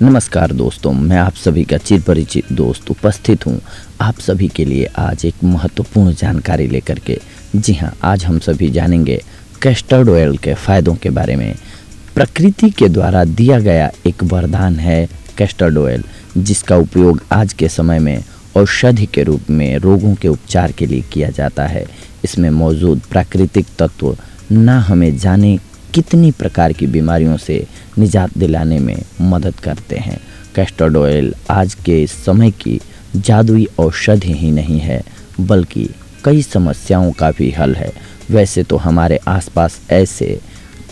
नमस्कार दोस्तों, मैं आप सभी का चिरपरिचित दोस्त उपस्थित हूँ आप सभी के लिए आज एक महत्वपूर्ण जानकारी लेकर के। जी हाँ, आज हम सभी जानेंगे कैस्टर ऑयल के फ़ायदों के बारे में। प्रकृति के द्वारा दिया गया एक वरदान है कैस्टर ऑयल, जिसका उपयोग आज के समय में औषधि के रूप में रोगों के उपचार के लिए किया जाता है। इसमें मौजूद प्राकृतिक तत्व ना हमें जाने कितनी प्रकार की बीमारियों से निजात दिलाने में मदद करते हैं। कैस्टर ऑयल आज के समय की जादुई औषधि ही नहीं है, बल्कि कई समस्याओं का भी हल है। वैसे तो हमारे आसपास ऐसे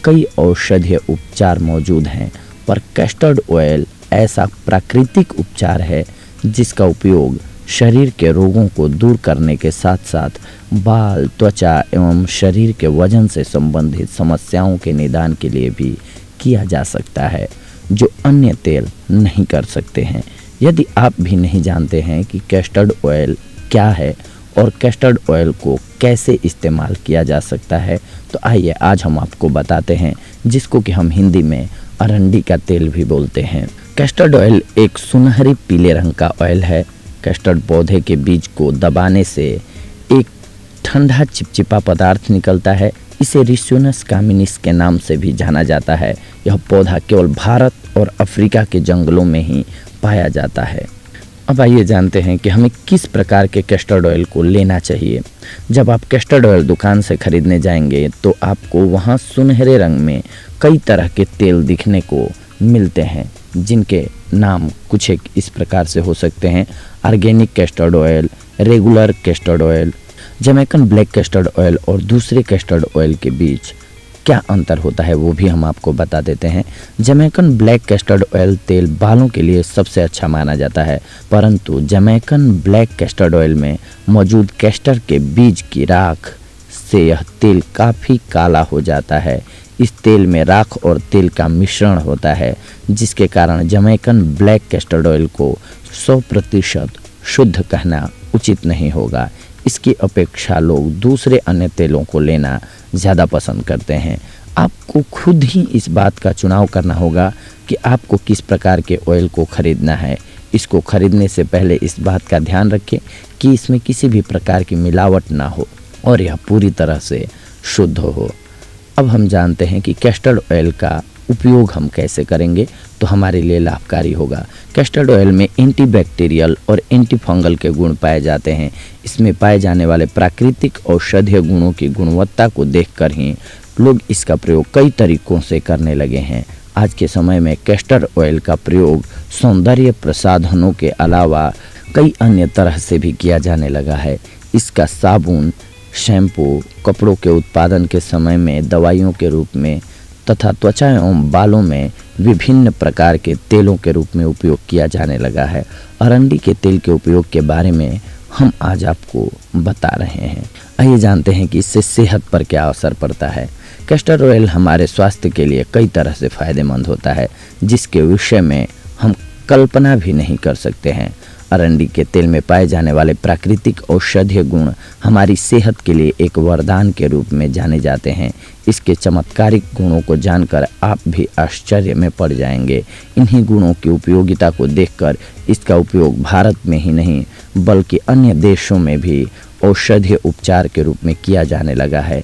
कई औषधीय उपचार मौजूद हैं, पर कैस्टर ऑयल ऐसा प्राकृतिक उपचार है जिसका उपयोग शरीर के रोगों को दूर करने के साथ साथ बाल, त्वचा एवं शरीर के वजन से संबंधित समस्याओं के निदान के लिए भी किया जा सकता है, जो अन्य तेल नहीं कर सकते हैं। यदि आप भी नहीं जानते हैं कि कैस्टर ऑयल क्या है और कैस्टर ऑयल को कैसे इस्तेमाल किया जा सकता है, तो आइए आज हम आपको बताते हैं, जिसको कि हम हिंदी में अरंडी का तेल भी बोलते हैं। कैस्टर ऑयल एक सुनहरी पीले रंग का ऑयल है। कैस्टर पौधे के बीज को दबाने से एक ठंडा चिपचिपा पदार्थ निकलता है। इसे रिसोनस कामिनिस के नाम से भी जाना जाता है। यह पौधा केवल भारत और अफ्रीका के जंगलों में ही पाया जाता है। अब आइए जानते हैं कि हमें किस प्रकार के कैस्टर ऑयल को लेना चाहिए। जब आप कैस्टर ऑयल दुकान से खरीदने जाएंगे तो आपको वहाँ सुनहरे रंग में कई तरह के तेल दिखने को मिलते हैं, जिनके नाम कुछ एक इस प्रकार से हो सकते हैं: organic castor oil, regular castor oil, Jamaican black castor oil. और दूसरे कैस्टर ऑयल के बीच क्या अंतर होता है वो भी हम आपको बता देते हैं। जमैकन ब्लैक कैस्टर ऑयल तेल बालों के लिए सबसे अच्छा माना जाता है, परंतु जमैकन ब्लैक कैस्टर ऑयल में मौजूद कैस्टर के बीज की राख से यह तेल काफ़ी काला हो जाता है। इस तेल में राख और तेल का मिश्रण होता है, जिसके कारण जमैकन ब्लैक कैस्टर ऑयल को 100% शुद्ध कहना उचित नहीं होगा। इसकी अपेक्षा लोग दूसरे अन्य तेलों को लेना ज़्यादा पसंद करते हैं। आपको खुद ही इस बात का चुनाव करना होगा कि आपको किस प्रकार के ऑयल को खरीदना है। इसको खरीदने से पहले इस बात का ध्यान रखें कि इसमें किसी भी प्रकार की मिलावट ना हो और यह पूरी तरह से शुद्ध हो। अब हम जानते हैं कि कैस्टर ऑयल का उपयोग हम कैसे करेंगे तो हमारे लिए लाभकारी होगा। कैस्टर ऑयल में एंटीबैक्टीरियल और एंटीफंगल के गुण पाए जाते हैं। इसमें पाए जाने वाले प्राकृतिक औषधीय गुणों की गुणवत्ता को देखकर ही लोग इसका प्रयोग कई तरीकों से करने लगे हैं। आज के समय में कैस्टर ऑयल का प्रयोग सौंदर्य प्रसाधनों के अलावा कई अन्य तरह से भी किया जाने लगा है। इसका साबुन, शैम्पू, कपड़ों के उत्पादन के समय में दवाइयों के रूप में तथा त्वचा एवं बालों में विभिन्न प्रकार के तेलों के रूप में उपयोग किया जाने लगा है। अरंडी के तेल के उपयोग के बारे में हम आज आपको बता रहे हैं। आइए जानते हैं कि इससे सेहत पर क्या असर पड़ता है। कैस्टर ऑयल हमारे स्वास्थ्य के लिए कई तरह से फायदेमंद होता है, जिसके विषय में हम कल्पना भी नहीं कर सकते हैं। अरंडी के तेल में पाए जाने वाले प्राकृतिक औषधीय गुण हमारी सेहत के लिए एक वरदान के रूप में जाने जाते हैं। इसके चमत्कारिक गुणों को जानकर आप भी आश्चर्य में पड़ जाएंगे। इन्हीं गुणों की उपयोगिता को देखकर इसका उपयोग भारत में ही नहीं बल्कि अन्य देशों में भी औषधीय उपचार के रूप में किया जाने लगा है।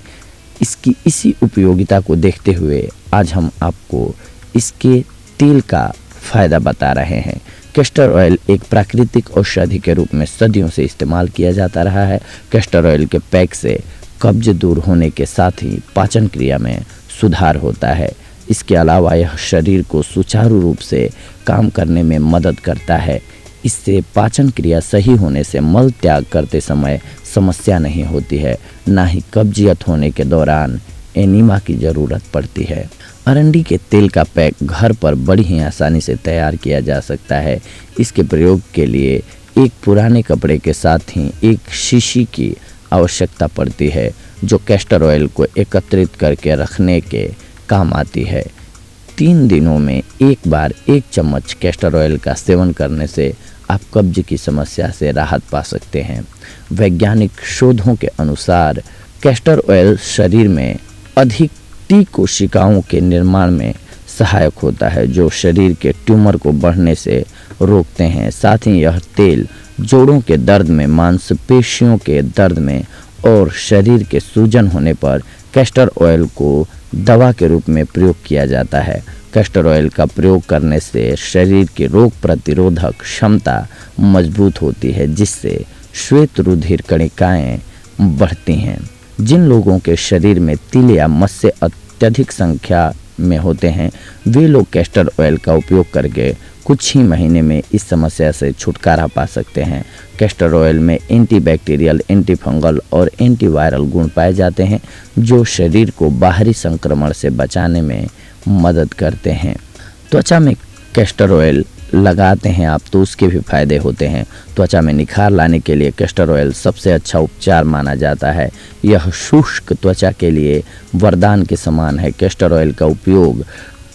इसकी इसी उपयोगिता को देखते हुए आज हम आपको इसके तेल का फ़ायदा बता रहे हैं। कैस्टर ऑयल एक प्राकृतिक औषधि के रूप में सदियों से इस्तेमाल किया जाता रहा है। कैस्टर ऑयल के पैक से कब्ज दूर होने के साथ ही पाचन क्रिया में सुधार होता है। इसके अलावा यह शरीर को सुचारू रूप से काम करने में मदद करता है। इससे पाचन क्रिया सही होने से मल त्याग करते समय समस्या नहीं होती है, ना ही कब्जियत होने के दौरान एनीमा की ज़रूरत पड़ती है। अरंडी के तेल का पैक घर पर बड़ी ही आसानी से तैयार किया जा सकता है। इसके प्रयोग के लिए एक पुराने कपड़े के साथ ही एक शीशी की आवश्यकता पड़ती है, जो कैस्टर ऑयल को एकत्रित करके रखने के काम आती है। 3 दिनों में एक बार 1 चम्मच कैस्टर ऑयल का सेवन करने से आप कब्ज की समस्या से राहत पा सकते हैं। वैज्ञानिक शोधों के अनुसार कैस्टर ऑयल शरीर में अधिक टी कोशिकाओं के निर्माण में सहायक होता है, जो शरीर के ट्यूमर को बढ़ने से रोकते हैं। साथ ही यह तेल जोड़ों के दर्द में, मांसपेशियों के दर्द में और शरीर के सूजन होने पर कैस्टर ऑयल को दवा के रूप में प्रयोग किया जाता है। कैस्टर ऑयल का प्रयोग करने से शरीर की रोग प्रतिरोधक क्षमता मजबूत होती है, जिससे श्वेत रुधिर कणिकाएं बढ़ती हैं। जिन लोगों के शरीर में तिल या मस्से अत्यधिक संख्या में होते हैं, वे लोग कैस्टर ऑयल का उपयोग करके कुछ ही महीने में इस समस्या से छुटकारा पा सकते हैं। कैस्टर ऑयल में एंटीबैक्टीरियल, एंटीफंगल और एंटीवायरल गुण पाए जाते हैं, जो शरीर को बाहरी संक्रमण से बचाने में मदद करते हैं। त्वचा में कैस्टर ऑयल लगाते हैं आप तो उसके भी फायदे होते हैं। त्वचा में निखार लाने के लिए कैस्टर ऑयल सबसे अच्छा उपचार माना जाता है। यह शुष्क त्वचा के लिए वरदान के समान है। कैस्टर ऑयल का उपयोग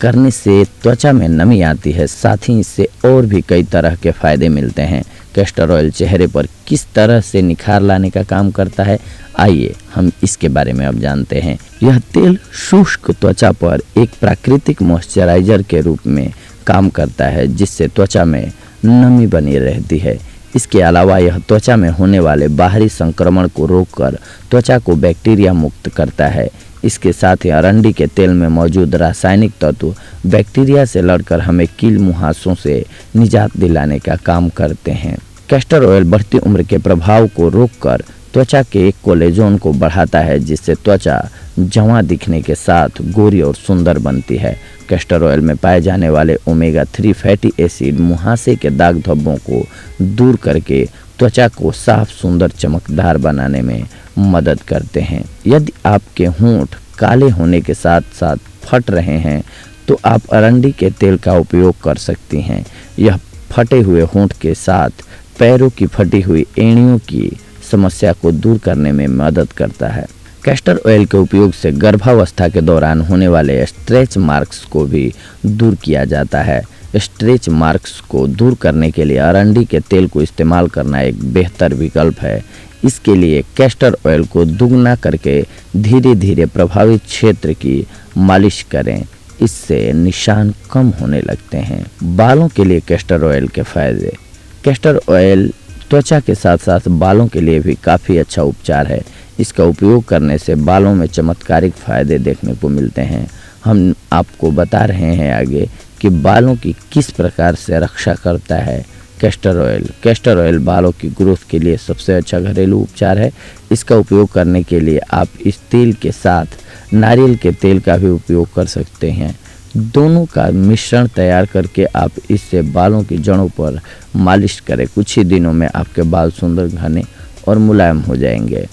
करने से त्वचा में नमी आती है, साथ ही इससे और भी कई तरह के फायदे मिलते हैं। कैस्टर ऑयल चेहरे पर किस तरह से निखार लाने का काम करता है, आइए हम इसके बारे में अब जानते हैं। यह तेल शुष्क त्वचा पर एक प्राकृतिक मॉइस्चराइजर के रूप में काम करता है, जिससे त्वचा में नमी बनी रहती है। इसके अलावा यह त्वचा में होने वाले बाहरी संक्रमण को रोककर त्वचा को बैक्टीरिया मुक्त करता है। इसके साथ ही अरंडी के तेल में मौजूद रासायनिक तत्व बैक्टीरिया से लड़कर हमें कील मुहासों से निजात दिलाने का काम करते हैं। कैस्टर ऑयल बढ़ती उम्र के प्रभाव को रोककर त्वचा के कोलेजन को बढ़ाता है, जिससे त्वचा जवां दिखने के साथ गोरी और सुंदर बनती है। कैस्टर ऑयल में पाए जाने वाले ओमेगा 3 फैटी एसिड मुहासे के दाग धब्बों को दूर करके त्वचा को साफ, सुंदर, चमकदार बनाने में मदद करते हैं। यदि आपके होंठ काले होने के साथ साथ फट रहे हैं तो आप अरंडी के तेल का उपयोग कर सकती हैं। यह फटे हुए होंठ के साथ पैरों की फटी हुई एड़ियों की समस्या को दूर करने में मदद करता है। कैस्टर ऑयल के उपयोग से गर्भावस्था के दौरान होने वाले स्ट्रेच मार्क्स को भी दूर किया जाता है। स्ट्रेच मार्क्स को दूर करने के लिए अरंडी के तेल को इस्तेमाल करना एक बेहतर विकल्प है। इसके लिए कैस्टर ऑयल को दुगना करके धीरे धीरे प्रभावित क्षेत्र की मालिश करें, इससे निशान कम होने लगते हैं। बालों के लिए कैस्टर ऑयल के फायदे। कैस्टर ऑयल त्वचा के साथ साथ बालों के लिए भी काफ़ी अच्छा उपचार है। इसका उपयोग करने से बालों में चमत्कारिक फायदे देखने को मिलते हैं। हम आपको बता रहे हैं आगे कि बालों की किस प्रकार से रक्षा करता है कैस्टर ऑयल। कैस्टर ऑयल बालों की ग्रोथ के लिए सबसे अच्छा घरेलू उपचार है। इसका उपयोग करने के लिए आप इस तेल के साथ नारियल के तेल का भी उपयोग कर सकते हैं। दोनों का मिश्रण तैयार करके आप इससे बालों की जड़ों पर मालिश करें। कुछ ही दिनों में आपके बाल सुंदर, घने और मुलायम हो जाएंगे।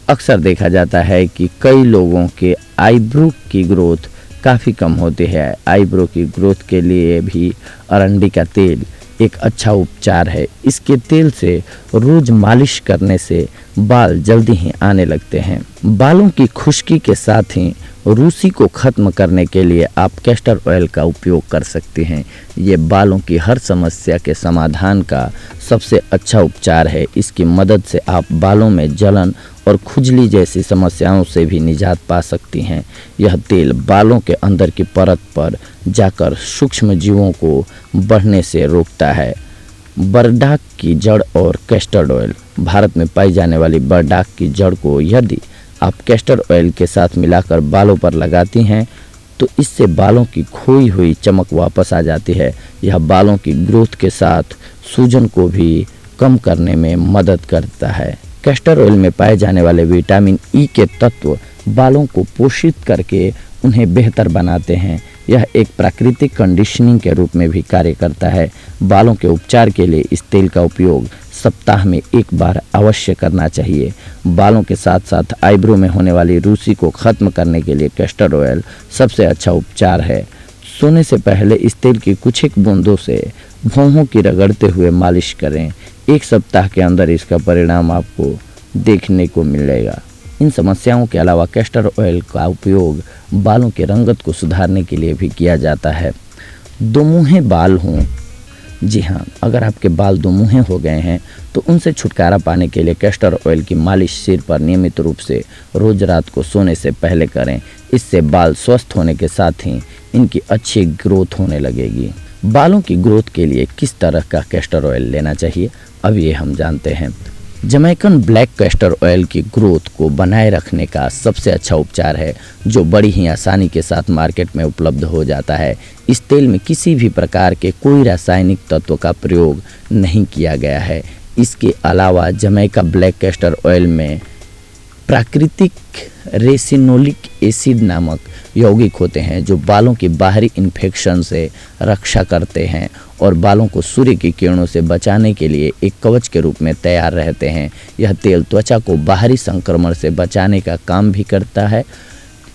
अक्सर देखा जाता है कि कई लोगों के आईब्रो की ग्रोथ काफ़ी कम होती है। आईब्रो की ग्रोथ के लिए भी अरंडी का तेल एक अच्छा उपचार है। इसके तेल से रोज मालिश करने से बाल जल्दी ही आने लगते हैं। बालों की खुश्की के साथ ही रूसी को ख़त्म करने के लिए आप कैस्टर ऑयल का उपयोग कर सकते हैं। ये बालों की हर समस्या के समाधान का सबसे अच्छा उपचार है। इसकी मदद से आप बालों में जलन और खुजली जैसी समस्याओं से भी निजात पा सकती हैं। यह तेल बालों के अंदर की परत पर जाकर सूक्ष्म जीवों को बढ़ने से रोकता है। बरडाक की जड़ और कैस्टर ऑयल। भारत में पाई जाने वाली बरडाक की जड़ को यदि आप कैस्टर ऑयल के साथ मिलाकर बालों पर लगाती हैं तो इससे बालों की खोई हुई चमक वापस आ जाती है। यह बालों की ग्रोथ के साथ सूजन को भी कम करने में मदद करता है। कैस्टर ऑयल में पाए जाने वाले विटामिन ई के तत्व बालों को पोषित करके उन्हें बेहतर बनाते हैं। यह एक प्राकृतिक कंडीशनिंग के रूप में भी कार्य करता है। बालों के उपचार के लिए इस तेल का उपयोग सप्ताह में एक बार अवश्य करना चाहिए। बालों के साथ साथ आईब्रो में होने वाली रूसी को ख़त्म करने के लिए कैस्टर ऑयल सबसे अच्छा उपचार है। सोने से पहले इस तेल की कुछ एक बूंदों से भौहों की रगड़ते हुए मालिश करें। एक सप्ताह के अंदर इसका परिणाम आपको देखने को मिलेगा। इन समस्याओं के अलावा कैस्टर ऑयल का उपयोग बालों के रंगत को सुधारने के लिए भी किया जाता है। दोमुहे बाल हों, जी हाँ, अगर आपके बाल दोमुहे हो गए हैं तो उनसे छुटकारा पाने के लिए कैस्टर ऑयल की मालिश सिर पर नियमित रूप से रोज रात को सोने से पहले करें। इससे बाल स्वस्थ होने के साथ ही इनकी अच्छी ग्रोथ होने लगेगी। बालों की ग्रोथ के लिए किस तरह का कैस्टर ऑयल लेना चाहिए, अब ये हम जानते हैं। जमैकन ब्लैक कैस्टर ऑयल की ग्रोथ को बनाए रखने का सबसे अच्छा उपचार है, जो बड़ी ही आसानी के साथ मार्केट में उपलब्ध हो जाता है। इस तेल में किसी भी प्रकार के कोई रासायनिक तत्व का प्रयोग नहीं किया गया है। इसके अलावा जमैका ब्लैक कैस्टर ऑयल में प्राकृतिक रेसिनोलिक एसिड नामक यौगिक होते हैं, जो बालों की बाहरी इन्फेक्शन से रक्षा करते हैं और बालों को सूर्य की किरणों से बचाने के लिए एक कवच के रूप में तैयार रहते हैं। यह तेल त्वचा को बाहरी संक्रमण से बचाने का काम भी करता है।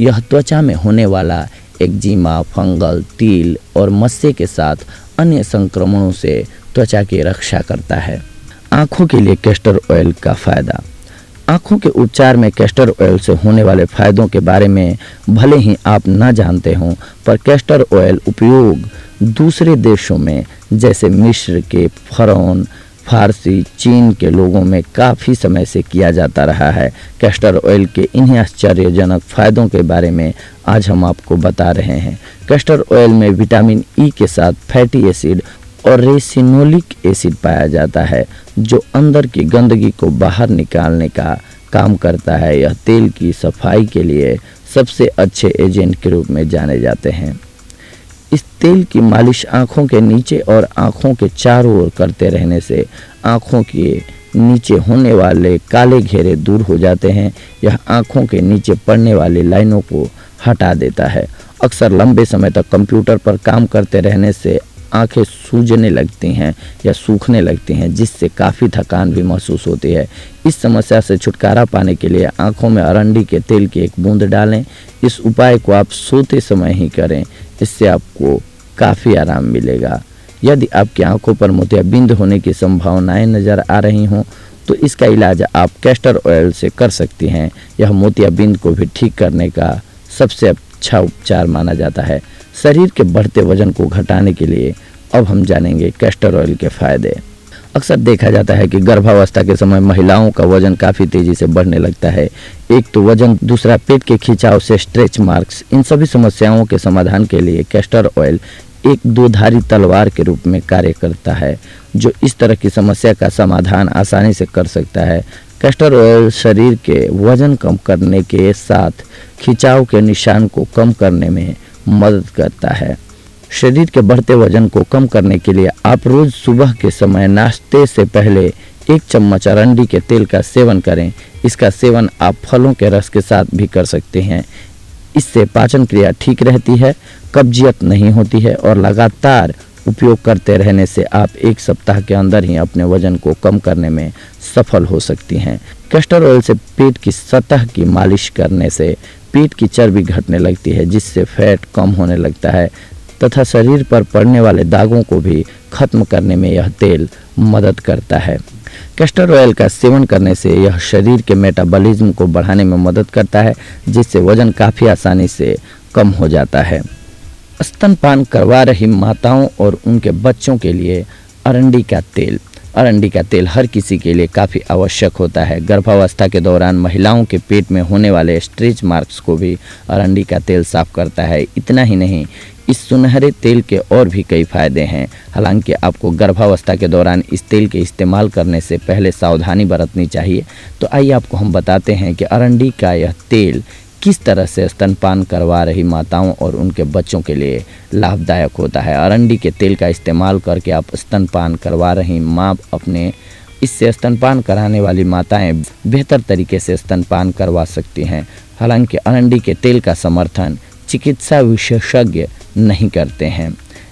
यह त्वचा में होने वाला एक्जिमा, फंगल, तिल और मस्से के साथ अन्य संक्रमणों से त्वचा की रक्षा करता है। आँखों के लिए कैस्टर ऑयल का फ़ायदा। आँखों के उपचार में कैस्टर ऑयल से होने वाले फ़ायदों के बारे में भले ही आप न जानते हों, पर कैस्टर ऑयल उपयोग दूसरे देशों में जैसे मिस्र के, फ़रौन, फारसी, चीन के लोगों में काफ़ी समय से किया जाता रहा है। कैस्टर ऑयल के इन्हीं आश्चर्यजनक फ़ायदों के बारे में आज हम आपको बता रहे हैं। कैस्टर ऑयल में विटामिन ई के साथ फैटी एसिड और रेसिनोलिक एसिड पाया जाता है, जो अंदर की गंदगी को बाहर निकालने का काम करता है। यह तेल की सफाई के लिए सबसे अच्छे एजेंट के रूप में जाने जाते हैं। इस तेल की मालिश आँखों के नीचे और आँखों के चारों ओर करते रहने से आँखों के नीचे होने वाले काले घेरे दूर हो जाते हैं। यह आँखों के नीचे पड़ने वाली लाइनों को हटा देता है। अक्सर लंबे समय तक कंप्यूटर पर काम करते रहने से आंखें सूजने लगती हैं या सूखने लगती हैं, जिससे काफ़ी थकान भी महसूस होती है। इस समस्या से छुटकारा पाने के लिए आंखों में अरंडी के तेल की एक बूंद डालें। इस उपाय को आप सोते समय ही करें, इससे आपको काफ़ी आराम मिलेगा। यदि आपकी आंखों पर मोतियाबिंद होने की संभावनाएं नज़र आ रही हों, तो इसका इलाज आप कैस्टर ऑयल से कर सकती हैं। यह मोतियाबिंद को भी ठीक करने का सबसे अच्छा उपचार माना जाता है। शरीर के बढ़ते वजन को घटाने के लिए अब हम जानेंगे कैस्टर ऑयल के फ़ायदे। अक्सर देखा जाता है कि गर्भावस्था के समय महिलाओं का वजन काफ़ी तेज़ी से बढ़ने लगता है। एक तो वजन, दूसरा पेट के खिंचाव से स्ट्रेच मार्क्स। इन सभी समस्याओं के समाधान के लिए कैस्टर ऑयल एक दोधारी तलवार के रूप में कार्य करता है, जो इस तरह की समस्या का समाधान आसानी से कर सकता है। कैस्टर ऑयल शरीर के वजन कम करने के साथ खिंचाव के निशान को कम करने में मदद करता है। शरीर के बढ़ते वजन को कम करने के लिए आप रोज़ सुबह के समय नाश्ते से पहले 1 चम्मच अरंडी के तेल का सेवन करें। इसका सेवन आप फलों के रस के साथ भी कर सकते हैं। इससे पाचन क्रिया ठीक रहती है, कब्जियत नहीं होती है और लगातार उपयोग करते रहने से आप 1 सप्ताह के अंदर ही अपने वजन को कम करने में सफल हो सकती हैं। कैस्टर ऑयल से पेट की सतह की मालिश करने से पेट की चर्बी घटने लगती है, जिससे फैट कम होने लगता है तथा शरीर पर पड़ने वाले दागों को भी खत्म करने में यह तेल मदद करता है। कैस्टर ऑयल का सेवन करने से यह शरीर के मेटाबॉलिज्म को बढ़ाने में मदद करता है, जिससे वजन काफ़ी आसानी से कम हो जाता है। स्तनपान करवा रही माताओं और उनके बच्चों के लिए अरंडी का तेल। अरंडी का तेल हर किसी के लिए काफ़ी आवश्यक होता है। गर्भावस्था के दौरान महिलाओं के पेट में होने वाले स्ट्रेच मार्क्स को भी अरंडी का तेल साफ करता है। इतना ही नहीं, इस सुनहरे तेल के और भी कई फायदे हैं। हालांकि आपको गर्भावस्था के दौरान इस तेल के इस्तेमाल करने से पहले सावधानी बरतनी चाहिए। तो आइए आपको हम बताते हैं कि अरंडी का यह तेल किस तरह से स्तनपान करवा रही माताओं और उनके बच्चों के लिए लाभदायक होता है। अरंडी के तेल का इस्तेमाल करके आप स्तनपान करवा रही माँ इससे स्तनपान कराने वाली माताएं बेहतर तरीके से स्तनपान करवा सकती हैं। हालांकि अरंडी के तेल का समर्थन चिकित्सा विशेषज्ञ नहीं करते हैं,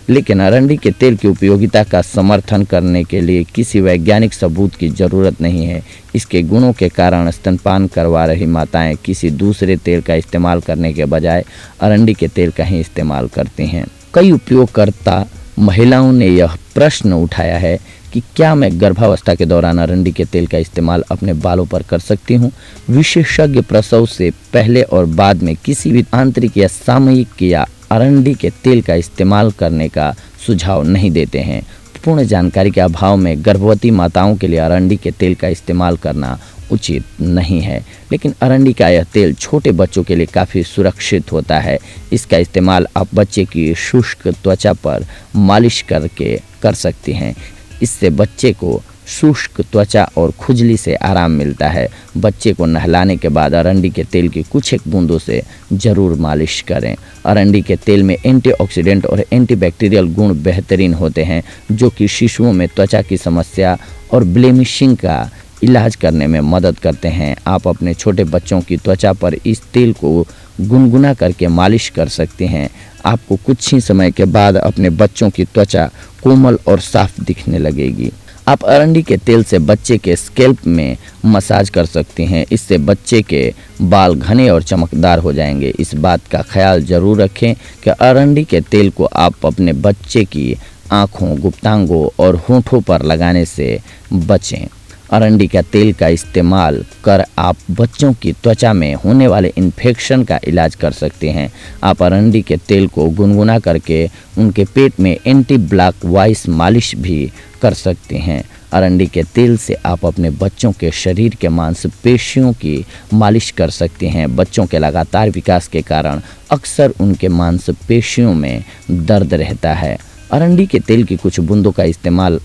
लेकिन अरंडी के तेल की उपयोगिता का समर्थन करने के लिए किसी वैज्ञानिक सबूत की ज़रूरत नहीं है। इसके गुणों के कारण स्तनपान करवा रही माताएं किसी दूसरे तेल का इस्तेमाल करने के बजाय अरंडी के तेल का ही इस्तेमाल करती हैं। कई उपयोगकर्ता महिलाओं ने यह प्रश्न उठाया है कि क्या मैं गर्भावस्था के दौरान अरंडी के तेल का इस्तेमाल अपने बालों पर कर सकती हूँ। विशेषज्ञ प्रसव से पहले और बाद में किसी भी आंतरिक या सामयिक या अरंडी के तेल का इस्तेमाल करने का सुझाव नहीं देते हैं। पूर्ण जानकारी के अभाव में गर्भवती माताओं के लिए अरंडी के तेल का इस्तेमाल करना उचित नहीं है। लेकिन अरंडी का यह तेल छोटे बच्चों के लिए काफ़ी सुरक्षित होता है। इसका इस्तेमाल आप बच्चे की शुष्क त्वचा पर मालिश करके कर सकती हैं। इससे बच्चे को शुष्क त्वचा और खुजली से आराम मिलता है। बच्चे को नहलाने के बाद अरंडी के तेल की कुछ एक बूंदों से ज़रूर मालिश करें। अरंडी के तेल में एंटीऑक्सीडेंट और एंटीबैक्टीरियल गुण बेहतरीन होते हैं, जो कि शिशुओं में त्वचा की समस्या और ब्लेमिशिंग का इलाज करने में मदद करते हैं। आप अपने छोटे बच्चों की त्वचा पर इस तेल को गुनगुना करके मालिश कर सकते हैं। आपको कुछ ही समय के बाद अपने बच्चों की त्वचा कोमल और साफ दिखने लगेगी। आप अरंडी के तेल से बच्चे के स्कैल्प में मसाज कर सकती हैं। इससे बच्चे के बाल घने और चमकदार हो जाएंगे। इस बात का ख्याल जरूर रखें कि अरंडी के तेल को आप अपने बच्चे की आँखों, गुप्तांगों और होठों पर लगाने से बचें। अरंडी का तेल का इस्तेमाल कर आप बच्चों की त्वचा में होने वाले इन्फेक्शन का इलाज कर सकते हैं। आप अरंडी के तेल को गुनगुना करके उनके पेट में एंटी ब्लॉक वाइस मालिश भी कर सकते हैं। अरंडी के तेल से आप अपने बच्चों के शरीर के मांसपेशियों की मालिश कर सकते हैं। बच्चों के लगातार विकास के कारण अक्सर उनके मांसपेशियों में दर्द रहता है। अरंडी के तेल की कुछ बूंदों का इस्तेमाल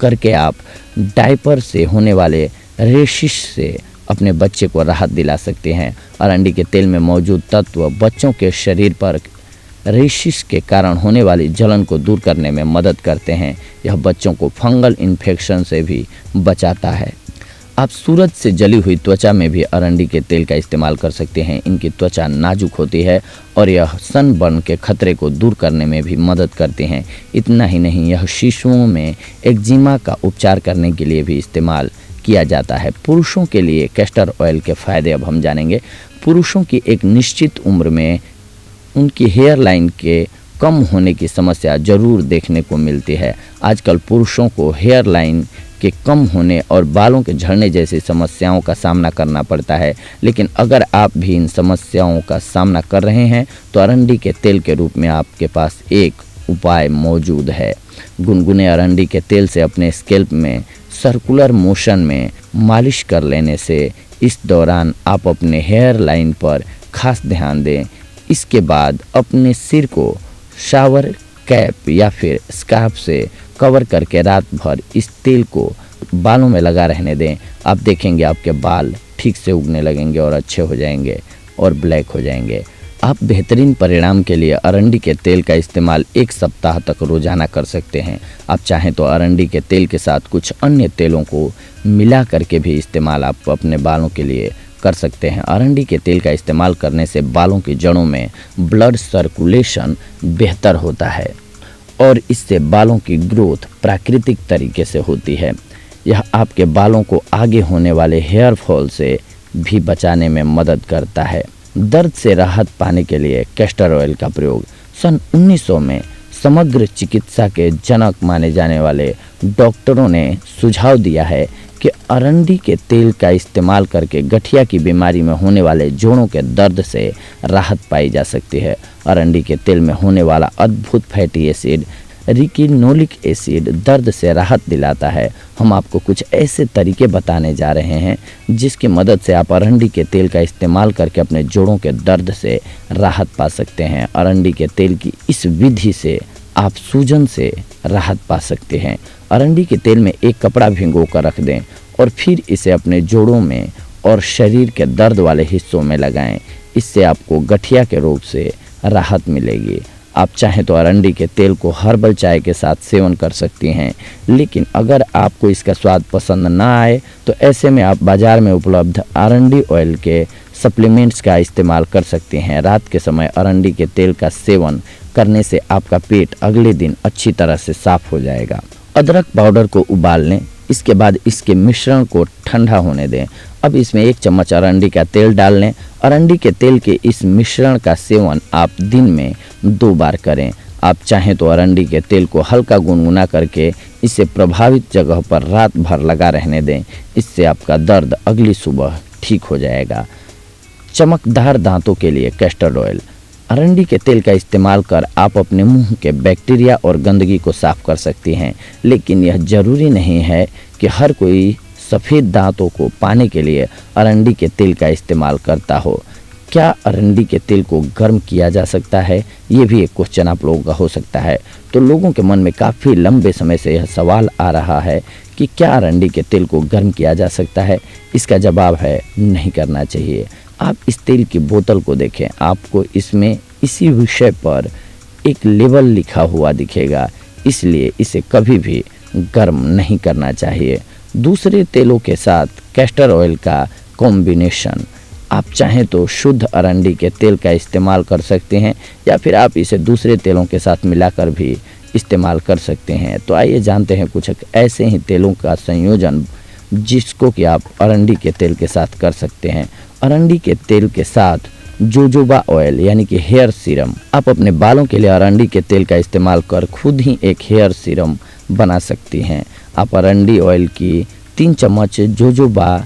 करके आप डायपर से होने वाले रेशिश से अपने बच्चे को राहत दिला सकते हैं। अरंडी के तेल में मौजूद तत्व बच्चों के शरीर पर रेशिश के कारण होने वाली जलन को दूर करने में मदद करते हैं। यह बच्चों को फंगल इन्फेक्शन से भी बचाता है। आप सूरज से जली हुई त्वचा में भी अरंडी के तेल का इस्तेमाल कर सकते हैं। इनकी त्वचा नाजुक होती है और यह सनबर्न के खतरे को दूर करने में भी मदद करते हैं। इतना ही नहीं, यह शिशुओं में एक्जिमा का उपचार करने के लिए भी इस्तेमाल किया जाता है। पुरुषों के लिए कैस्टर ऑयल के फ़ायदे अब हम जानेंगे। पुरुषों की एक निश्चित उम्र में उनकी हेयर लाइन के कम होने की समस्या ज़रूर देखने को मिलती है। आजकल पुरुषों को हेयर लाइन के कम होने और बालों के झड़ने जैसी समस्याओं का सामना करना पड़ता है। लेकिन अगर आप भी इन समस्याओं का सामना कर रहे हैं तो अरंडी के तेल के रूप में आपके पास एक उपाय मौजूद है। गुनगुने अरंडी के तेल से अपने स्कैल्प में सर्कुलर मोशन में मालिश कर लेने से इस दौरान आप अपने हेयर लाइन पर खास ध्यान दें। इसके बाद अपने सिर को शावर कैप या फिर स्कार्फ से कवर करके रात भर इस तेल को बालों में लगा रहने दें। आप देखेंगे आपके बाल ठीक से उगने लगेंगे और अच्छे हो जाएंगे और ब्लैक हो जाएंगे। आप बेहतरीन परिणाम के लिए अरंडी के तेल का इस्तेमाल 1 सप्ताह तक रोजाना कर सकते हैं। आप चाहें तो अरंडी के तेल के साथ कुछ अन्य तेलों को मिला करके भी इस्तेमाल आप अपने बालों के लिए कर सकते हैं। अरंडी के तेल का इस्तेमाल करने से बालों की जड़ों में ब्लड सर्कुलेशन बेहतर होता है और इससे बालों की ग्रोथ प्राकृतिक तरीके से होती है। यह आपके बालों को आगे होने वाले हेयर फॉल से भी बचाने में मदद करता है। दर्द से राहत पाने के लिए कैस्टर ऑयल का प्रयोग सन 1900 में समग्र चिकित्सा के जनक माने जाने वाले डॉक्टरों ने सुझाव दिया है कि अरंडी के तेल का इस्तेमाल करके गठिया की बीमारी में होने वाले जोड़ों के दर्द से राहत पाई जा सकती है। अरंडी के तेल में होने वाला अद्भुत फैटी एसिड रिकिनोलिक एसिड दर्द से राहत दिलाता है। हम आपको कुछ ऐसे तरीके बताने जा रहे हैं जिसकी मदद से आप अरंडी के तेल का इस्तेमाल करके अपने जोड़ों के दर्द से राहत पा सकते हैं। अरंडी के तेल की इस विधि से आप सूजन से राहत पा सकते हैं। अरंडी के तेल में एक कपड़ा भिगो कर रख दें और फिर इसे अपने जोड़ों में और शरीर के दर्द वाले हिस्सों में लगाएं। इससे आपको गठिया के रोग से राहत मिलेगी। आप चाहें तो अरंडी के तेल को हर्बल चाय के साथ सेवन कर सकती हैं, लेकिन अगर आपको इसका स्वाद पसंद ना आए तो ऐसे में आप बाज़ार में उपलब्ध अरंडी ऑयल के सप्लीमेंट्स का इस्तेमाल कर सकते हैं। रात के समय अरंडी के तेल का सेवन करने से आपका पेट अगले दिन अच्छी तरह से साफ हो जाएगा। अदरक पाउडर को उबाल लें, इसके बाद इसके मिश्रण को ठंडा होने दें। अब इसमें 1 चम्मच अरंडी का तेल डाल लें। अरंडी के तेल के इस मिश्रण का सेवन आप दिन में 2 बार करें। आप चाहें तो अरंडी के तेल को हल्का गुनगुना करके इसे प्रभावित जगह पर रात भर लगा रहने दें। इससे आपका दर्द अगली सुबह ठीक हो जाएगा। चमकदार दांतों के लिए कैस्टर ऑयल। अरंडी के तेल का इस्तेमाल कर आप अपने मुंह के बैक्टीरिया और गंदगी को साफ कर सकती हैं, लेकिन यह जरूरी नहीं है कि हर कोई सफ़ेद दांतों को पाने के लिए अरंडी के तेल का इस्तेमाल करता हो। क्या अरंडी के तेल को गर्म किया जा सकता है? ये भी एक क्वेश्चन आप लोगों का हो सकता है। तो लोगों के मन में काफ़ी लंबे समय से यह सवाल आ रहा है कि क्या अरंडी के तेल को गर्म किया जा सकता है? इसका जवाब है नहीं करना चाहिए। आप इस तेल की बोतल को देखें, आपको इसमें इसी विषय पर एक लेबल लिखा हुआ दिखेगा, इसलिए इसे कभी भी गर्म नहीं करना चाहिए। दूसरे तेलों के साथ कैस्टर ऑयल का कॉम्बिनेशन, आप चाहें तो शुद्ध अरंडी के तेल का इस्तेमाल कर सकते हैं या फिर आप इसे दूसरे तेलों के साथ मिलाकर भी इस्तेमाल कर सकते हैं। तो आइए जानते हैं कुछ ऐसे ही तेलों का संयोजन जिसको कि आप अरंडी के तेल के साथ कर सकते हैं। अरंडी के तेल के साथ जोजोबा ऑयल यानी कि हेयर सीरम, आप अपने बालों के लिए अरंडी के तेल का इस्तेमाल कर खुद ही एक हेयर सीरम बना सकती हैं। आप अरंडी ऑयल की 3 चम्मच जोजोबा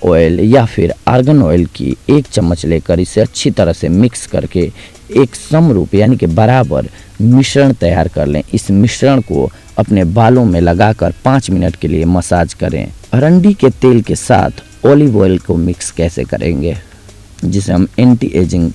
ऑयल या फिर आर्गन ऑयल की 1 चम्मच लेकर इसे अच्छी तरह से मिक्स करके एक समरूप यानी कि बराबर मिश्रण तैयार कर लें। इस मिश्रण को अपने बालों में लगाकर 5 मिनट के लिए मसाज करें। अरंडी के तेल के साथ ऑलिव ऑयल को मिक्स कैसे करेंगे, जिसे हम एंटी एजिंग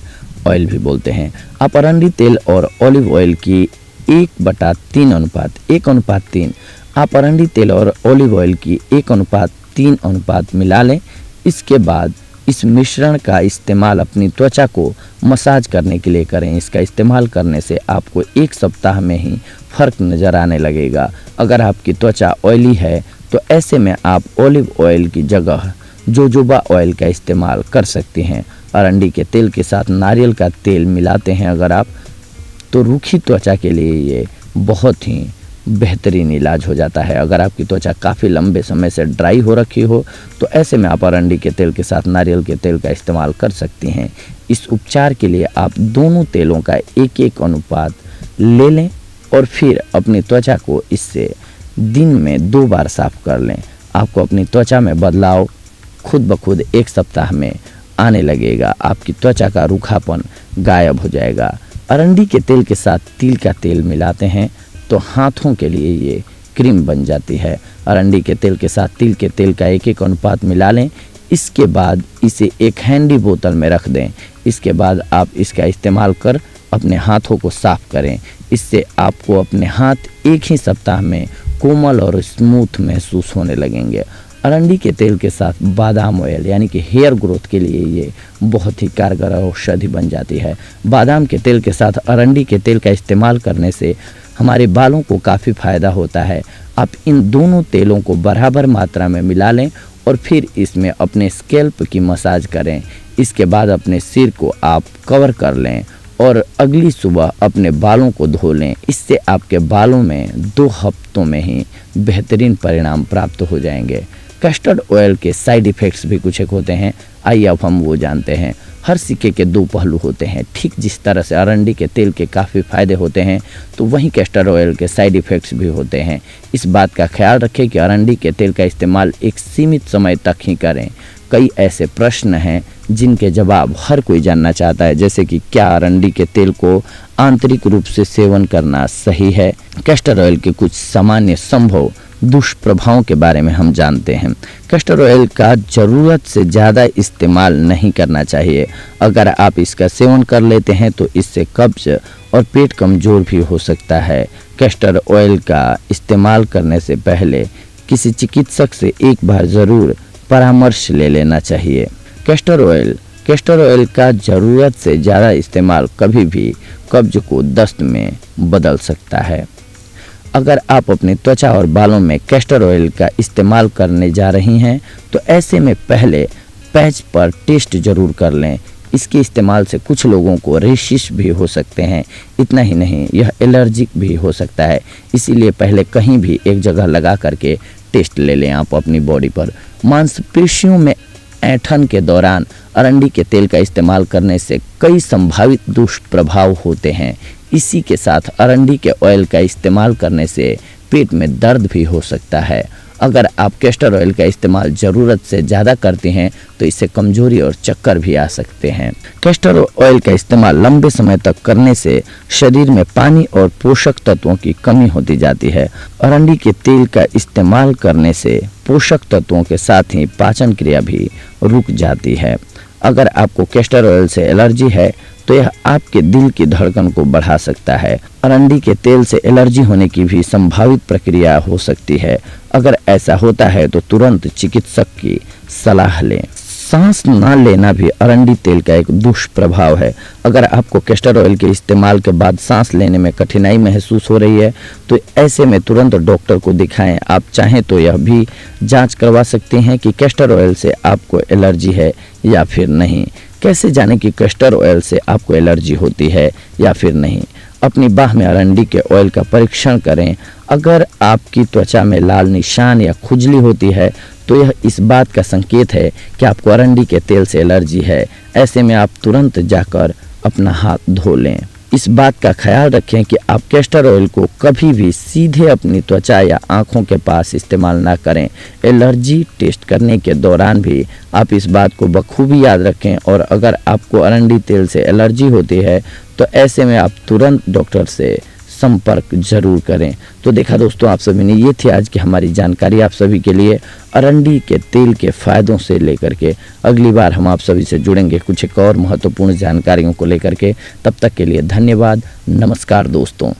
ऑयल भी बोलते हैं। आप अरंडी तेल और ऑलिव ऑयल की 1/3 अनुपात 1:3 आप अरंडी तेल और ऑलिव ऑयल की 1:3 अनुपात मिला लें। इसके बाद इस मिश्रण का इस्तेमाल अपनी त्वचा को मसाज करने के लिए करें। इसका इस्तेमाल करने से आपको 1 सप्ताह में ही फर्क नज़र आने लगेगा। अगर आपकी त्वचा ऑयली है तो ऐसे में आप ऑलिव ऑयल की जगह जोजोबा ऑयल का इस्तेमाल कर सकती हैं। अरंडी के तेल के साथ नारियल का तेल मिलाते हैं अगर आप, तो रूखी त्वचा के लिए ये बहुत ही बेहतरीन इलाज हो जाता है। अगर आपकी त्वचा काफ़ी लंबे समय से ड्राई हो रखी हो तो ऐसे में आप अरंडी के तेल के साथ नारियल के तेल का इस्तेमाल कर सकती हैं। इस उपचार के लिए आप दोनों तेलों का 1-1 अनुपात ले लें और फिर अपनी त्वचा को इससे दिन में 2 बार साफ कर लें। आपको अपनी त्वचा में बदलाव खुद ब खुद 1 सप्ताह में आने लगेगा। आपकी त्वचा का रूखापन गायब हो जाएगा। अरंडी के तेल के साथ तिल का तेल मिलाते हैं तो हाथों के लिए ये क्रीम बन जाती है। अरंडी के तेल के साथ तिल के तेल का 1-1 अनुपात मिला लें। इसके बाद इसे एक हैंडी बोतल में रख दें। इसके बाद आप इसका इस्तेमाल कर अपने हाथों को साफ करें। इससे आपको अपने हाथ 1 ही सप्ताह में कोमल और स्मूथ महसूस होने लगेंगे। अरंडी के तेल के साथ बादाम ऑयल यानी कि हेयर ग्रोथ के लिए ये बहुत ही कारगर औषधि बन जाती है। बादाम के तेल के साथ अरंडी के तेल का इस्तेमाल करने से हमारे बालों को काफ़ी फ़ायदा होता है। आप इन दोनों तेलों को बराबर मात्रा में मिला लें और फिर इसमें अपने स्कैल्प की मसाज करें। इसके बाद अपने सिर को आप कवर कर लें और अगली सुबह अपने बालों को धो लें। इससे आपके बालों में 2 हफ्तों में ही बेहतरीन परिणाम प्राप्त हो जाएंगे। कस्टर्ड ऑयल के साइड इफ़ेक्ट्स भी कुछ एक होते हैं, आइए अब हम वो जानते हैं। हर सिक्के के 2 पहलू होते हैं। ठीक जिस तरह से अरंडी के तेल के काफ़ी फ़ायदे होते हैं तो वहीं कैस्टर ऑयल के साइड इफ़ेक्ट्स भी होते हैं। इस बात का ख्याल रखें कि अरंडी के तेल का इस्तेमाल एक सीमित समय तक ही करें। कई ऐसे प्रश्न हैं जिनके जवाब हर कोई जानना चाहता है, जैसे कि क्या अरंडी के तेल को आंतरिक रूप से सेवन करना सही है। कैस्टर ऑयल के कुछ सामान्य संभव दुष्प्रभावों के बारे में हम जानते हैं। कैस्टर ऑयल का ज़रूरत से ज़्यादा इस्तेमाल नहीं करना चाहिए। अगर आप इसका सेवन कर लेते हैं तो इससे कब्ज और पेट कमज़ोर भी हो सकता है। कैस्टर ऑयल का इस्तेमाल करने से पहले किसी चिकित्सक से एक बार ज़रूर परामर्श ले लेना चाहिए। कैस्टर ऑयल का ज़रूरत से ज़्यादा इस्तेमाल कभी भी कब्ज को दस्त में बदल सकता है। अगर आप अपनी त्वचा और बालों में कैस्टर ऑयल का इस्तेमाल करने जा रही हैं तो ऐसे में पहले पैच पर टेस्ट जरूर कर लें। इसके इस्तेमाल से कुछ लोगों को रेशिश भी हो सकते हैं। इतना ही नहीं, यह एलर्जिक भी हो सकता है। इसीलिए पहले कहीं भी एक जगह लगा करके टेस्ट ले लें आप अपनी बॉडी पर। मांसपेशियों में ऐंठन के दौरान अरंडी के तेल का इस्तेमाल करने से कई संभावित दुष्प्रभाव होते हैं। इसी के साथ अरंडी के ऑयल का इस्तेमाल करने से पेट में दर्द भी हो सकता है। अगर आप कैस्टर ऑयल का इस्तेमाल ज़रूरत से ज़्यादा करते हैं तो इससे कमजोरी और चक्कर भी आ सकते हैं। कैस्टर ऑयल का इस्तेमाल लंबे समय तक करने से शरीर में पानी और पोषक तत्वों की कमी होती जाती है। अरंडी के तेल का इस्तेमाल करने से पोषक तत्वों के साथ ही पाचन क्रिया भी रुक जाती है। अगर आपको कैस्टर ऑयल से एलर्जी है तो यह आपके दिल की धड़कन को बढ़ा सकता है। अरंडी के तेल से एलर्जी होने की भी संभावित प्रक्रिया हो सकती है। अगर ऐसा होता है तो तुरंत चिकित्सक की सलाह लें। सांस न लेना भी अरंडी तेल का एक दुष्प्रभाव है। अगर आपको कैस्टर ऑयल के इस्तेमाल के बाद सांस लेने में कठिनाई महसूस हो रही है तो ऐसे में तुरंत डॉक्टर को दिखाएं। आप चाहें तो यह भी जांच करवा सकते हैं कि कैस्टर ऑयल से आपको एलर्जी है या फिर नहीं। कैसे जानें कि कैस्टर ऑयल से आपको एलर्जी होती है या फिर नहीं? अपनी बाह में अरंडी के ऑयल का परीक्षण करें। अगर आपकी त्वचा में लाल निशान या खुजली होती है तो यह इस बात का संकेत है कि आपको अरंडी के तेल से एलर्जी है। ऐसे में आप तुरंत जाकर अपना हाथ धो लें। इस बात का ख्याल रखें कि आप कैस्टर ऑयल को कभी भी सीधे अपनी त्वचा या आंखों के पास इस्तेमाल ना करें। एलर्जी टेस्ट करने के दौरान भी आप इस बात को बखूबी याद रखें और अगर आपको अरंडी तेल से एलर्जी होती है तो ऐसे में आप तुरंत डॉक्टर से संपर्क जरूर करें। तो देखा दोस्तों, आप सभी ने, ये थी आज की हमारी जानकारी आप सभी के लिए अरंडी के तेल के फायदों से लेकर के। अगली बार हम आप सभी से जुड़ेंगे कुछ एक और महत्वपूर्ण जानकारियों को लेकर के। तब तक के लिए धन्यवाद। नमस्कार दोस्तों।